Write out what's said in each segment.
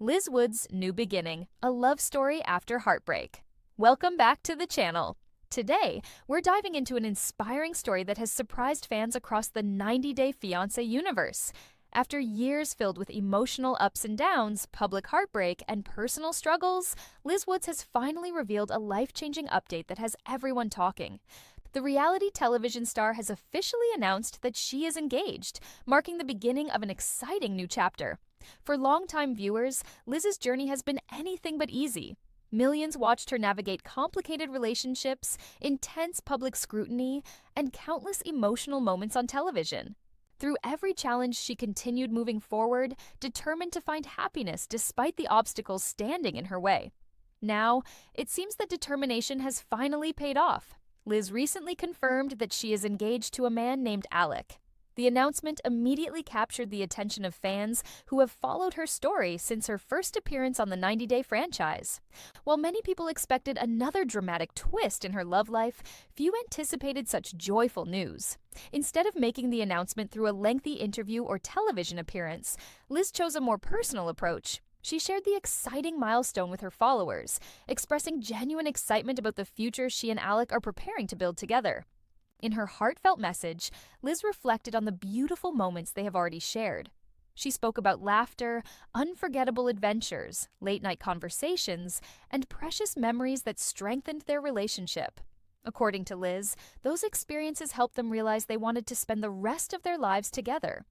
Liz Wood's New Beginning, a love story after heartbreak. Welcome back to the channel. Today, we're diving into an inspiring story that has surprised fans across the 90-Day Fiance universe. After years filled with emotional ups and downs, public heartbreak, and personal struggles, Liz Woods has finally revealed a life-changing update that has everyone talking. The reality television star has officially announced that she is engaged, marking the beginning of an exciting new chapter. For longtime viewers, Liz's journey has been anything but easy. Millions watched her navigate complicated relationships, intense public scrutiny, and countless emotional moments on television. Through every challenge, she continued moving forward, determined to find happiness despite the obstacles standing in her way. Now, it seems that determination has finally paid off. Liz recently confirmed that she is engaged to a man named Alec. The announcement immediately captured the attention of fans who have followed her story since her first appearance on the 90-Day franchise. While many people expected another dramatic twist in her love life, few anticipated such joyful news. Instead of making the announcement through a lengthy interview or television appearance, Liz chose a more personal approach. She shared the exciting milestone with her followers, expressing genuine excitement about the future she and Alec are preparing to build together. In her heartfelt message, Liz reflected on the beautiful moments they have already shared. She spoke about laughter, unforgettable adventures, late-night conversations, and precious memories that strengthened their relationship. According to Liz, those experiences helped them realize they wanted to spend the rest of their lives together.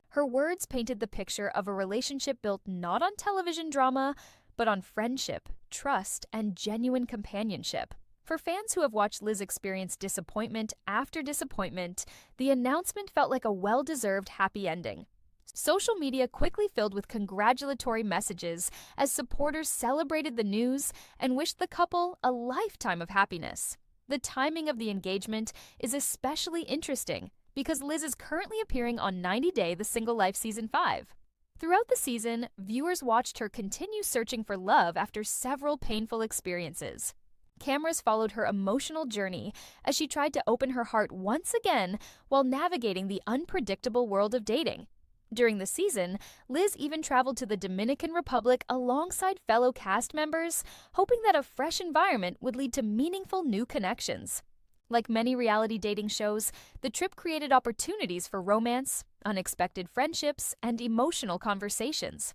Her words painted the picture of a relationship built not on television drama, but on friendship, trust, and genuine companionship. For fans who have watched Liz experience disappointment after disappointment, the announcement felt like a well-deserved happy ending. Social media quickly filled with congratulatory messages as supporters celebrated the news and wished the couple a lifetime of happiness. The timing of the engagement is especially interesting because Liz is currently appearing on 90 Day The Single Life Season 5. Throughout the season, viewers watched her continue searching for love after several painful experiences. Cameras followed her emotional journey as she tried to open her heart once again while navigating the unpredictable world of dating. During the season, Liz even traveled to the Dominican Republic alongside fellow cast members, hoping that a fresh environment would lead to meaningful new connections. Like many reality dating shows, the trip created opportunities for romance, unexpected friendships, and emotional conversations.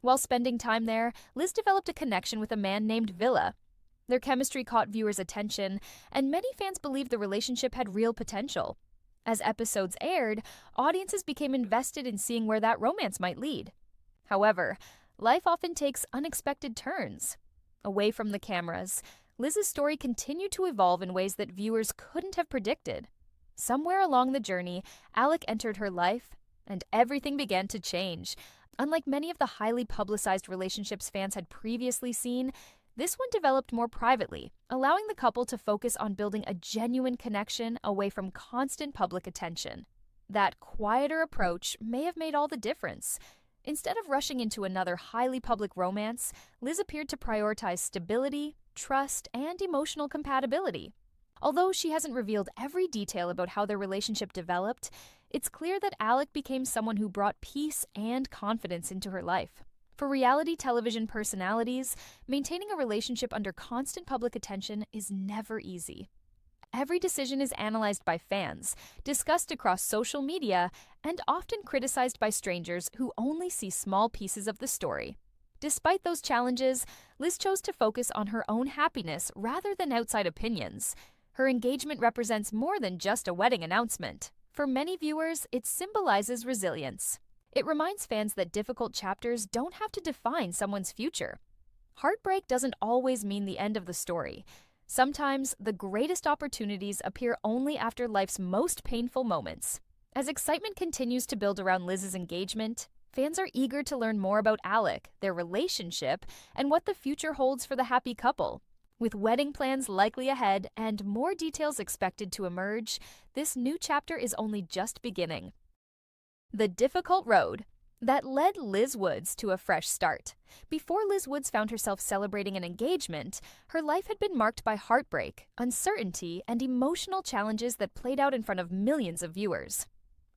While spending time there, Liz developed a connection with a man named Villa. Their chemistry caught viewers' attention, and many fans believed the relationship had real potential. As episodes aired, audiences became invested in seeing where that romance might lead. However, life often takes unexpected turns. Away from the cameras, Liz's story continued to evolve in ways that viewers couldn't have predicted. Somewhere along the journey, Alec entered her life, and everything began to change. Unlike many of the highly publicized relationships fans had previously seen, this one developed more privately, allowing the couple to focus on building a genuine connection away from constant public attention. That quieter approach may have made all the difference. Instead of rushing into another highly public romance, Liz appeared to prioritize stability, trust, and emotional compatibility. Although she hasn't revealed every detail about how their relationship developed, it's clear that Alec became someone who brought peace and confidence into her life. For reality television personalities, maintaining a relationship under constant public attention is never easy. Every decision is analyzed by fans, discussed across social media, and often criticized by strangers who only see small pieces of the story. Despite those challenges, Liz chose to focus on her own happiness rather than outside opinions. Her engagement represents more than just a wedding announcement. For many viewers, it symbolizes resilience. It reminds fans that difficult chapters don't have to define someone's future. Heartbreak doesn't always mean the end of the story. Sometimes, the greatest opportunities appear only after life's most painful moments. As excitement continues to build around Liz's engagement, fans are eager to learn more about Alec, their relationship, and what the future holds for the happy couple. With wedding plans likely ahead and more details expected to emerge, this new chapter is only just beginning. The difficult road that led Liz Woods to a fresh start. Before Liz Woods found herself celebrating an engagement, her life had been marked by heartbreak, uncertainty, and emotional challenges that played out in front of millions of viewers.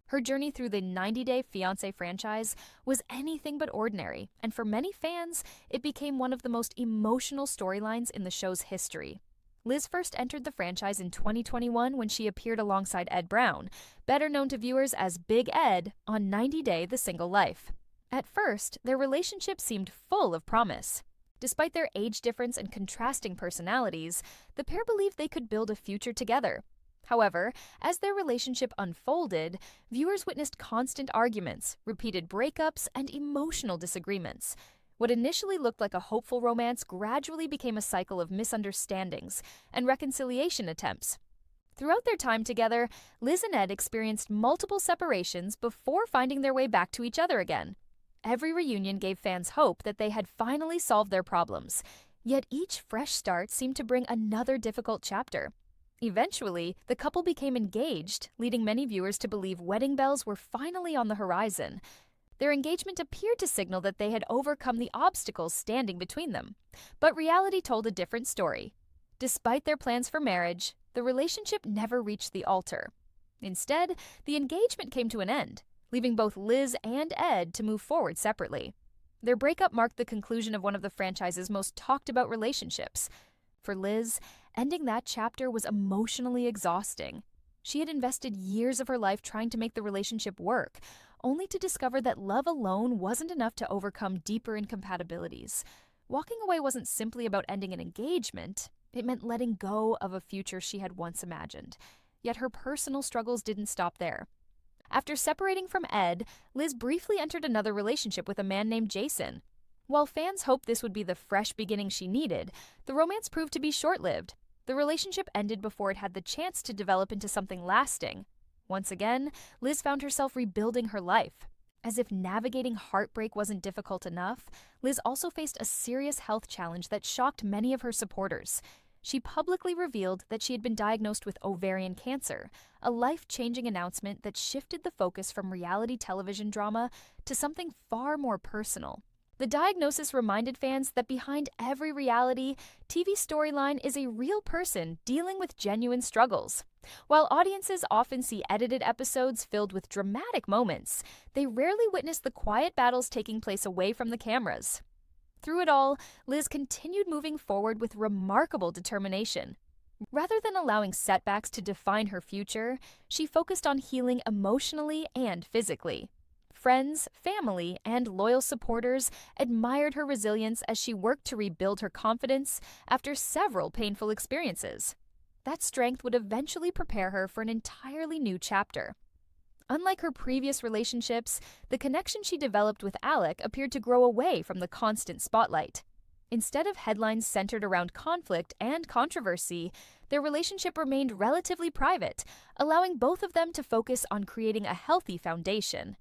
Her journey through the 90-Day Fiance franchise was anything but ordinary, and for many fans, it became one of the most emotional storylines in the show's history. Liz first entered the franchise in 2021 when she appeared alongside Ed Brown, better known to viewers as Big Ed, on 90 Day The Single Life. At first, their relationship seemed full of promise. Despite their age difference and contrasting personalities, the pair believed they could build a future together. However, as their relationship unfolded, viewers witnessed constant arguments, repeated breakups, and emotional disagreements. What initially looked like a hopeful romance gradually became a cycle of misunderstandings and reconciliation attempts. Throughout their time together, Liz and Ed experienced multiple separations before finding their way back to each other again. Every reunion gave fans hope that they had finally solved their problems, yet each fresh start seemed to bring another difficult chapter. Eventually, the couple became engaged, leading many viewers to believe wedding bells were finally on the horizon. Their engagement appeared to signal that they had overcome the obstacles standing between them. But reality told a different story. Despite their plans for marriage, the relationship never reached the altar. Instead, the engagement came to an end, leaving both Liz and Ed to move forward separately. Their breakup marked the conclusion of one of the franchise's most talked-about relationships. For Liz, ending that chapter was emotionally exhausting. She had invested years of her life trying to make the relationship work, only to discover that love alone wasn't enough to overcome deeper incompatibilities. Walking away wasn't simply about ending an engagement, it meant letting go of a future she had once imagined. Yet her personal struggles didn't stop there. After separating from Ed, Liz briefly entered another relationship with a man named Jason. While fans hoped this would be the fresh beginning she needed, the romance proved to be short-lived. The relationship ended before it had the chance to develop into something lasting. Once again, Liz found herself rebuilding her life. As if navigating heartbreak wasn't difficult enough, Liz also faced a serious health challenge that shocked many of her supporters. She publicly revealed that she had been diagnosed with ovarian cancer, a life-changing announcement that shifted the focus from reality television drama to something far more personal. The diagnosis reminded fans that behind every reality TV storyline is a real person dealing with genuine struggles. While audiences often see edited episodes filled with dramatic moments, they rarely witness the quiet battles taking place away from the cameras. Through it all, Liz continued moving forward with remarkable determination. Rather than allowing setbacks to define her future, she focused on healing emotionally and physically. Friends, family, and loyal supporters admired her resilience as she worked to rebuild her confidence after several painful experiences. That strength would eventually prepare her for an entirely new chapter. Unlike her previous relationships, the connection she developed with Alec appeared to grow away from the constant spotlight. Instead of headlines centered around conflict and controversy, their relationship remained relatively private, allowing both of them to focus on creating a healthy foundation.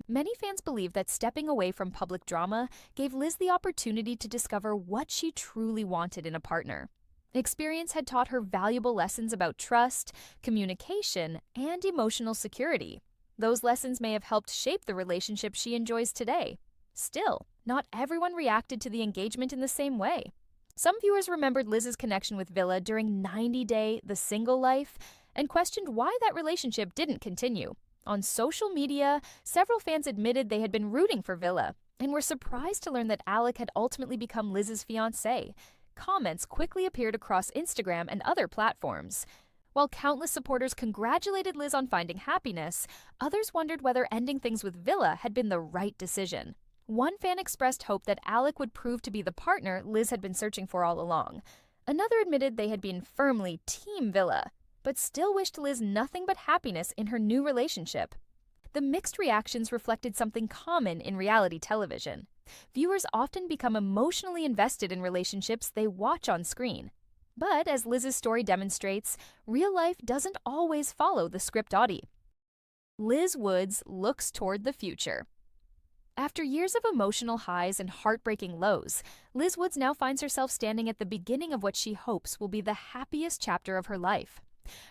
Many fans believe that stepping away from public drama gave Liz the opportunity to discover what she truly wanted in a partner. Experience had taught her valuable lessons about trust, communication, and emotional security. Those lessons may have helped shape the relationship she enjoys today. Still, not everyone reacted to the engagement in the same way. Some viewers remembered Liz's connection with Villa during 90 Day The Single Life and questioned why that relationship didn't continue. On social media, several fans admitted they had been rooting for Villa and were surprised to learn that Alec had ultimately become Liz's fiancé. Comments quickly appeared across Instagram and other platforms. While countless supporters congratulated Liz on finding happiness, others wondered whether ending things with Villa had been the right decision. One fan expressed hope that Alec would prove to be the partner Liz had been searching for all along. Another admitted they had been firmly Team Villa, but still wished Liz nothing but happiness in her new relationship. The mixed reactions reflected something common in reality television. Viewers often become emotionally invested in relationships they watch on screen. But as Liz's story demonstrates, real life doesn't always follow the script Audi. Liz Woods looks toward the future. After years of emotional highs and heartbreaking lows, Liz Woods now finds herself standing at the beginning of what she hopes will be the happiest chapter of her life.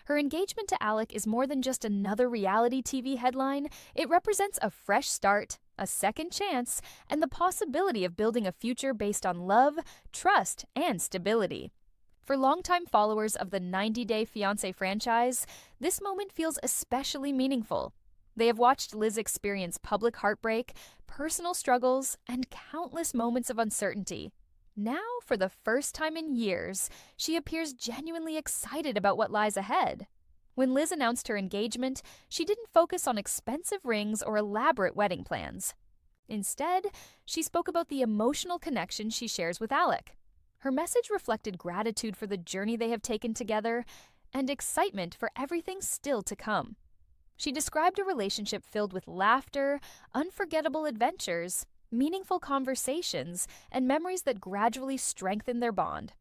Her engagement to Alec is more than just another reality TV headline. It represents a fresh start, a second chance, and the possibility of building a future based on love, trust, and stability. For longtime followers of the 90 Day Fiancé franchise, this moment feels especially meaningful. They have watched Liz experience public heartbreak, personal struggles, and countless moments of uncertainty. Now, for the first time in years, she appears genuinely excited about what lies ahead. When Liz announced her engagement, she didn't focus on expensive rings or elaborate wedding plans. Instead, she spoke about the emotional connection she shares with Alec. Her message reflected gratitude for the journey they have taken together and excitement for everything still to come. She described a relationship filled with laughter, unforgettable adventures, meaningful conversations, and memories that gradually strengthen their bond.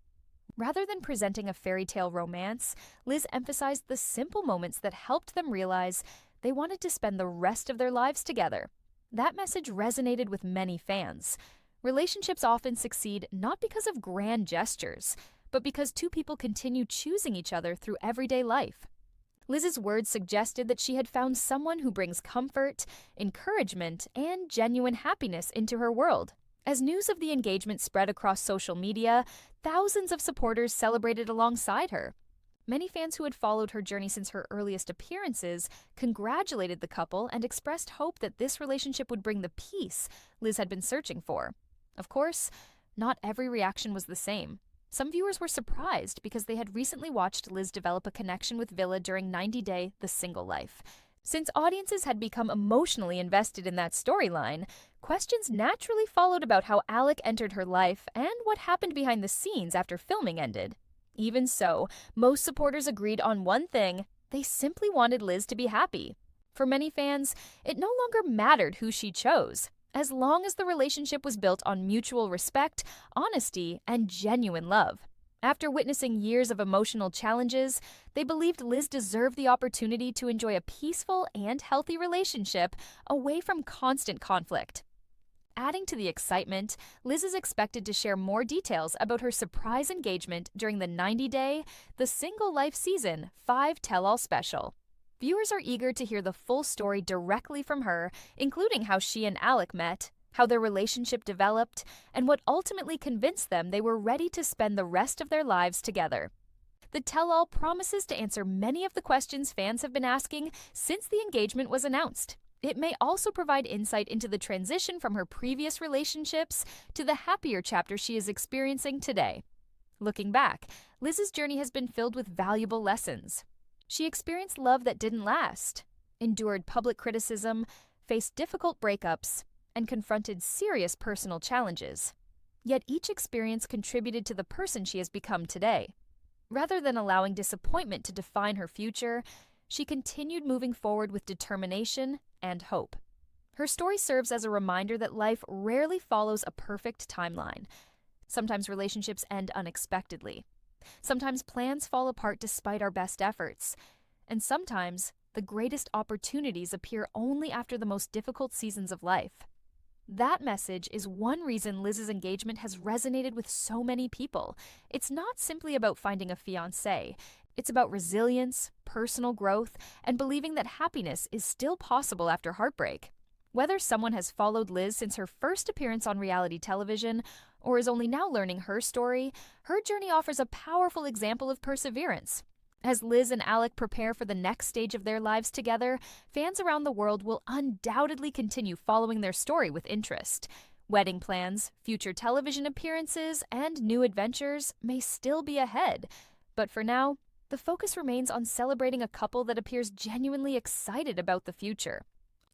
Rather than presenting a fairy tale romance, Liz emphasized the simple moments that helped them realize they wanted to spend the rest of their lives together. That message resonated with many fans. Relationships often succeed not because of grand gestures, but because two people continue choosing each other through everyday life. Liz's words suggested that she had found someone who brings comfort, encouragement, and genuine happiness into her world. As news of the engagement spread across social media, thousands of supporters celebrated alongside her. Many fans who had followed her journey since her earliest appearances congratulated the couple and expressed hope that this relationship would bring the peace Liz had been searching for. Of course, not every reaction was the same. Some viewers were surprised because they had recently watched Liz develop a connection with Villa during 90 Day The Single Life. Since audiences had become emotionally invested in that storyline, questions naturally followed about how Alec entered her life and what happened behind the scenes after filming ended. Even so, most supporters agreed on one thing: they simply wanted Liz to be happy. For many fans, it no longer mattered who she chose, as long as the relationship was built on mutual respect, honesty, and genuine love. After witnessing years of emotional challenges, they believed Liz deserved the opportunity to enjoy a peaceful and healthy relationship away from constant conflict. Adding to the excitement, Liz is expected to share more details about her surprise engagement during the 90-day The Single Life Season 5 Tell-All Special. Viewers are eager to hear the full story directly from her, including how she and Alec met, how their relationship developed, and what ultimately convinced them they were ready to spend the rest of their lives together. The tell-all promises to answer many of the questions fans have been asking since the engagement was announced. It may also provide insight into the transition from her previous relationships to the happier chapter she is experiencing today. Looking back, Liz's journey has been filled with valuable lessons. She experienced love that didn't last, endured public criticism, faced difficult breakups, and confronted serious personal challenges. Yet each experience contributed to the person she has become today. Rather than allowing disappointment to define her future, she continued moving forward with determination and hope. Her story serves as a reminder that life rarely follows a perfect timeline. Sometimes relationships end unexpectedly. Sometimes plans fall apart despite our best efforts. And sometimes the greatest opportunities appear only after the most difficult seasons of life. That message is one reason Liz's engagement has resonated with so many people. It's not simply about finding a fiancé. It's about resilience, personal growth, and believing that happiness is still possible after heartbreak. Whether someone has followed Liz since her first appearance on reality television or is only now learning her story, her journey offers a powerful example of perseverance. As Liz and Alec prepare for the next stage of their lives together, fans around the world will undoubtedly continue following their story with interest. Wedding plans, future television appearances, and new adventures may still be ahead. But for now, the focus remains on celebrating a couple that appears genuinely excited about the future.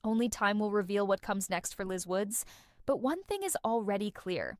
Only time will reveal what comes next for Liz Woods, but one thing is already clear.